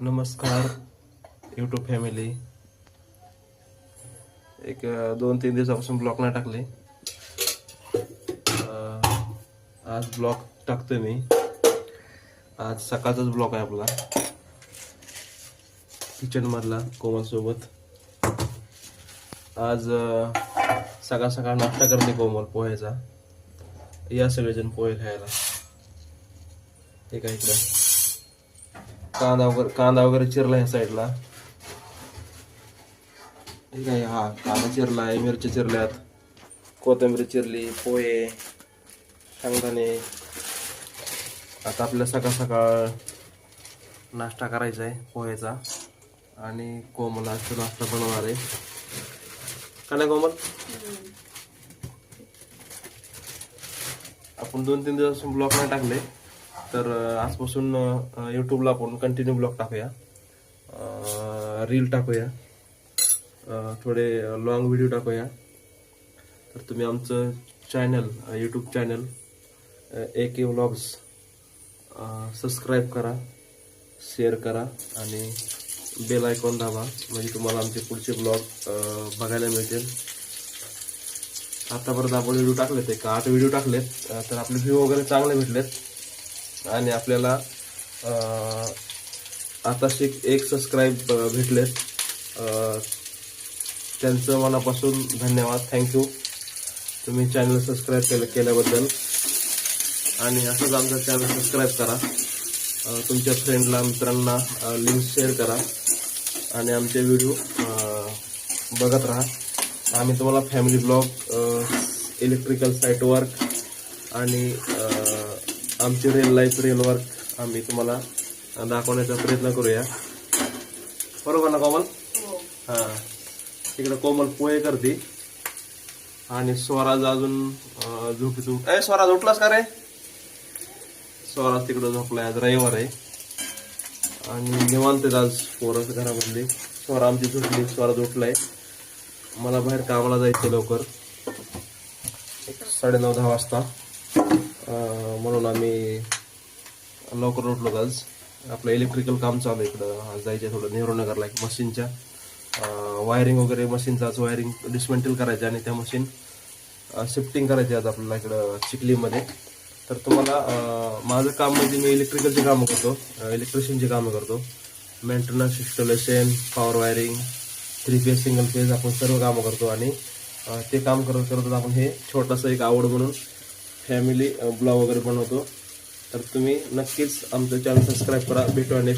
नमस्कार YouTube family. एक 2-3 दिवसापासून ब्लॉग नाही टाकले. आज ब्लॉग टाकतोय मी. आज सकाळचाच ब्लॉग आहे आपला, किचन मधला कोमल सोबत. आज सकाळ सकाळ नाश्ता करते कोमल पोह्याचा. या सगळेजण पोहे खायला. हे काय इकडं कांदा वगैरे चिरला ह्या साईडला. ठीक आहे, हा कांदा चिरलाय, मिरच्या चिरल्यात, कोथिंबीर चिरली, पोहे, शेंगदाणे. आता आपल्याला सकाळ सकाळ नाश्ता करायचा आहे पोह्याचा. आणि कोमल आज नाश्ता बनवणार आहे का नाही कोमल? आपण 2-3 दिवसापासून ब्लॉग नाही टाकले, तर आजपासून यूट्यूबला आपण कंटिन्यू ब्लॉग टाकूया, रील टाकूया, थोडे लॉंग व्हिडिओ टाकूया. तर तुम्ही आमचं channel, YouTube channel AK vlogs subscribe करा, शेअर करा आणि बेल आयकॉन दाबा, म्हणजे तुम्हाला आमचे पुढचे ब्लॉग बघायला मिळतील. आतापर्यंत आपण व्हिडिओ टाकलेत, एक 8 व्हिडिओ टाकलेत, तर आपले व्ह्यू वगैरे चांगले भेटलेत आणि आपल्याला आताशी 1 सबस्क्राईब भेटलेत. त्यांचं मनापासून धन्यवाद, थँक्यू. तुम्ही चॅनल सबस्क्राईब केल्याबद्दल. आणि असंच आमचं चॅनल सबस्क्राईब करा, तुमच्या फ्रेंडला, मित्रांना लिंक शेअर करा आणि आमचे व्हिडिओ बघत राहा. आम्ही तुम्हाला family blog, electrical site work आणि आमची रिअल वर्क आम्ही तुम्हाला दाखवण्याचा प्रयत्न करूया. बरोबर ना कोमल? हां, तिकडे कोमल पोहे करते आणि स्वराज अजून झोपेतून. स्वराज उठलास का रे? स्वराज तिकडं झोपलाय, आज रविवार आहे आणि निवांत आज पोरं घरामधली. स्वरा आमची झोपली, स्वराज उठलाय. मला बाहेर कामाला जायचं लवकर, 9:30-10 वाजता, म्हणून आम्ही लवकर उठलो. आज आपलं इलेक्ट्रिकल काम चालू आहे इकडं. आज जायचं थोडं नेहरूनगरला, एक मशीनच्या वायरिंग वगैरे, मशीनचं आज वायरिंग डिसमेंटल करायचं आणि त्या मशीन शिफ्टिंग करायची आज आपल्याला इकडं चिखलीमध्ये. तर तुम्हाला माझं काम म्हणजे मी इलेक्ट्रिकलची कामं करतो, इलेक्ट्रिशियनची कामं करतो, maintenance, installation, power wiring, 3 phase, single phase, आपण सर्व कामं करतो. आणि ते काम करत आपण हे छोटंसं एक आवड म्हणून फॅमिली ब्लॉग वगैरे बनवतो. तर तुम्ही नक्कीच आमचं चॅनल सबस्क्राईब करा. भेटूया नेक्स्ट